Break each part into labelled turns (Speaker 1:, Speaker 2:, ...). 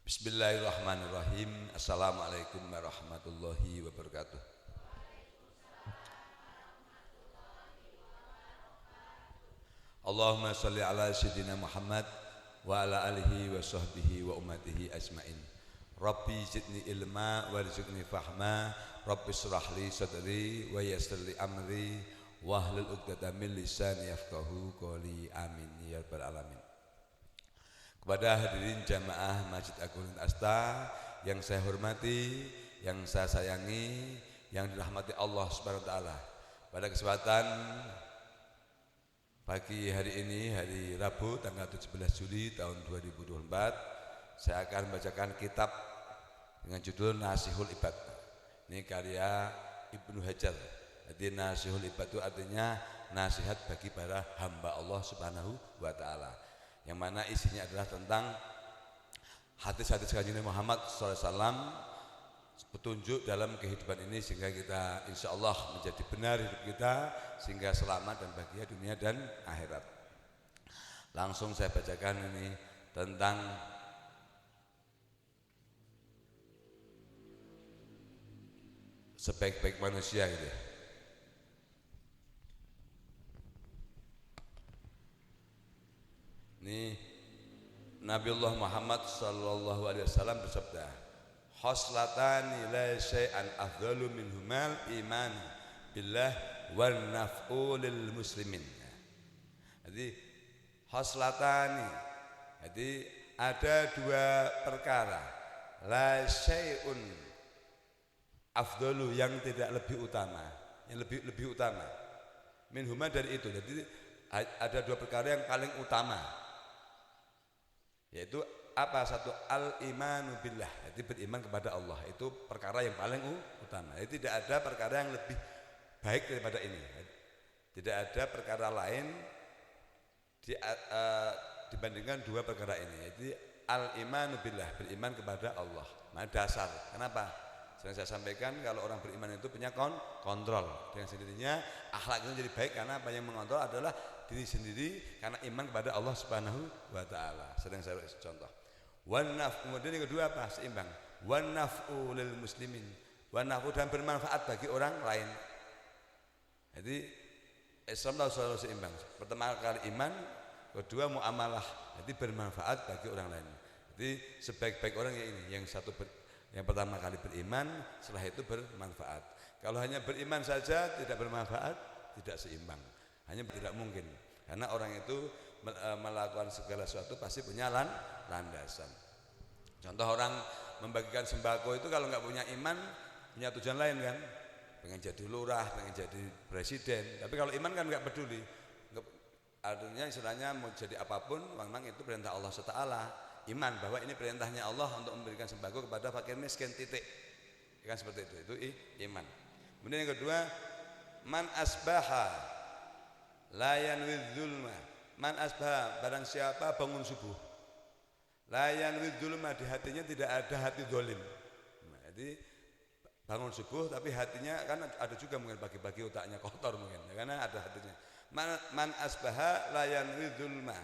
Speaker 1: Bismillahirrahmanirrahim. Assalamualaikum warahmatullahi wabarakatuh. Allahumma sholli ala sayyidina Muhammad wa ala alihi wa sahbihi wa ummatihi ajmain. Rabbi zidni ilma warzuqni fahma. Rabbi shrah li sadri wa yassir li amri wahlul 'uqdatam min lisani yafqahu qawli. Amin ya rabbal alamin. Kepada hadirin jamaah Masjid Agung Asta yang saya hormati, yang saya sayangi, yang dirahmati Allah Subhanahu wa taala. Pada kesempatan pagi hari ini, hari Rabu tanggal 17 Juli tahun 2024, saya akan membacakan kitab dengan judul Nasihul Ibad. Ini karya Ibnu Hajar. Jadi Nasihul Ibad itu artinya nasihat bagi para hamba Allah Subhanahu wa taala, yang mana isinya adalah tentang hadis-hadis Kanjeng Muhammad SAW, petunjuk dalam kehidupan ini sehingga kita insya Allah menjadi benar hidup kita, sehingga selamat dan bahagia dunia dan akhirat. Langsung saya bacakan ini tentang sebaik-baik manusia gitu. Ini Nabiullah Muhammad sallallahu alaihi wasallam bersabda, "Khoslatani la syai'an afdalu minhumal iman billah wal naf'u lil muslimin." Jadi khoslatani, jadi ada dua perkara, la syai'un afdalu, yang tidak lebih utama, yang lebih utama, minhuma dari itu. Jadi ada dua perkara yang paling utama, yaitu apa? Satu, al-imanu billah, jadi beriman kepada Allah, itu perkara yang paling utama. Jadi tidak ada perkara yang lebih baik daripada ini. Tidak ada perkara lain dibandingkan dua perkara ini. Jadi al-imanu billah, beriman kepada Allah, nah, dasar. Kenapa? Sering saya sampaikan, kalau orang beriman itu punya kontrol dengan sendirinya, akhlaknya jadi baik karena apa? Yang mengontrol adalah diri sendiri karena iman kepada Allah Subhanahu wa taala. Sedang saya contoh. Wan naf, kemudian yang kedua apa? Seimbang. Wan naf'u lil muslimin. Wan naf'u, dan bermanfaat bagi orang lain. Jadi Islam selalu seimbang. Pertama kali iman, kedua muamalah. Jadi bermanfaat bagi orang lain. Jadi sebaik-baik orang yang ini, yang pertama kali beriman, setelah itu bermanfaat. Kalau hanya beriman saja tidak bermanfaat, tidak seimbang. Hanya tidak mungkin, karena orang itu melakukan segala sesuatu pasti punya landasan. Contoh orang membagikan sembako itu kalau nggak punya iman, punya tujuan lain kan, pengen jadi lurah, pengen jadi presiden. Tapi kalau iman kan nggak peduli, artinya istilahnya mau jadi apapun, memang itu perintah Allah Taala. Iman bahwa ini perintahnya Allah untuk memberikan sembako kepada fakir miskin, titik. Kan seperti itu iman. Kemudian yang kedua, man asbaha layan widzulma. Man asbaha, barang siapa bangun subuh, layan widzulma, di hatinya tidak ada hati zalim. Nah, jadi bangun subuh tapi hatinya kan ada juga mungkin bagi-bagi otaknya kotor mungkin, karena ada hatinya. Man asbaha layan widzulma.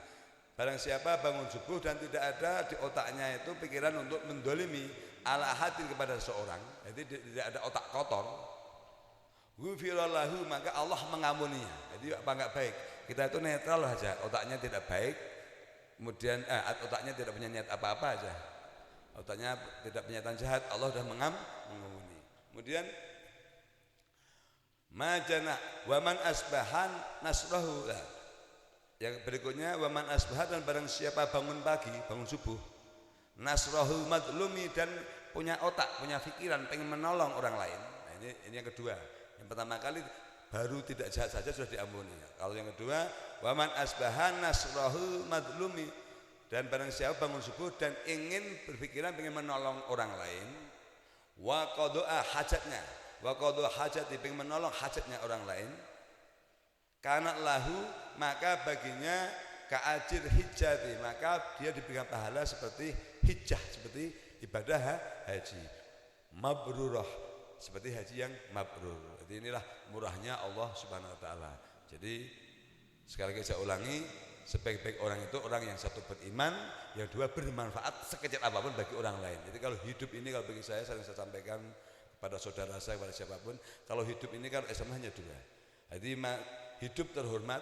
Speaker 1: Barang siapa bangun subuh dan tidak ada di otaknya itu pikiran untuk mendolimi ala hati kepada seseorang, jadi tidak ada otak kotor, ghufirallahu, maka Allah mengampuninya. Jadi apa enggak baik, kita itu netral saja, otaknya tidak baik, kemudian otaknya tidak punya niat apa-apa aja, otaknya tidak punya niatan jahat, Allah sudah mengampuni. Kemudian majana waman asbahan nasrahu. Yang berikutnya, waman asbah, dan barang siapa bangun pagi, bangun subuh, nasrahul madlumi, dan punya otak, punya pikiran pengen menolong orang lain. Nah, ini yang kedua. Yang pertama kali baru tidak jahat saja sudah diampuni. Kalau yang kedua, waman asbahan nasrahul madlumi, dan barang siapa bangun subuh dan ingin berpikiran pengen menolong orang lain, wa qada'a hajatnya, wa qada'a hajati, pengen menolong hajatnya orang lain, karena lahu, maka baginya ka'ajir hijjati, maka dia diberikan pahala seperti hijjah, seperti ibadah haji mabrurah, seperti haji yang mabrur. Jadi inilah murahnya Allah Subhanahu wa taala. Jadi sekali lagi saya ulangi, sebaik-baik orang itu orang yang satu beriman, yang dua bermanfaat sekecil apapun bagi orang lain. Jadi kalau hidup ini, kalau bagi saya sering saya sampaikan kepada saudara saya, kepada siapapun, kalau hidup ini kalau Islam hanya dua. Jadi hidup terhormat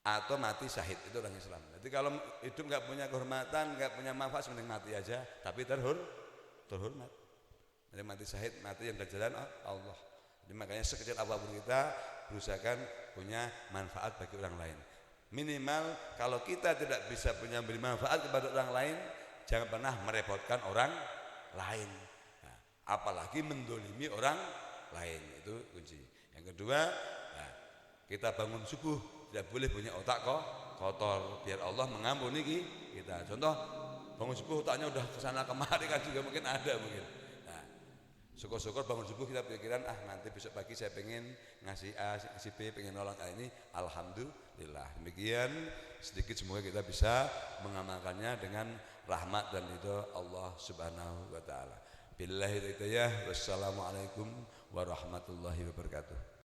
Speaker 1: atau mati syahid, itu orang Islam. Jadi kalau hidup nggak punya kehormatan, nggak punya manfaat, mending mati aja, tapi terhormat. Jadi mati syahid, mati yang berjalan Allah. Jadi makanya sekecil apapun kita berusahakan punya manfaat bagi orang lain. Minimal kalau kita tidak bisa punya beri manfaat kepada orang lain, jangan pernah merepotkan orang lain. Nah, apalagi mendolimi orang lain, itu kunci. Yang kedua, nah, kita bangun subuh tidak boleh punya otak kotor, biar Allah mengampuni kita. Contoh bangun subuh otaknya udah kesana kemari kan juga mungkin ada mungkin. Nah, syukur-syukur bangun subuh kita pikiran nanti besok pagi saya pengen ngasih A, ngasih B, pengen nolong ini, alhamdulillah. Demikian sedikit semoga kita bisa mengamalkannya dengan rahmat dan ridho Allah Subhanahu wa taala. Billahi hidayah. Wassalamualaikum warahmatullahi wabarakatuh.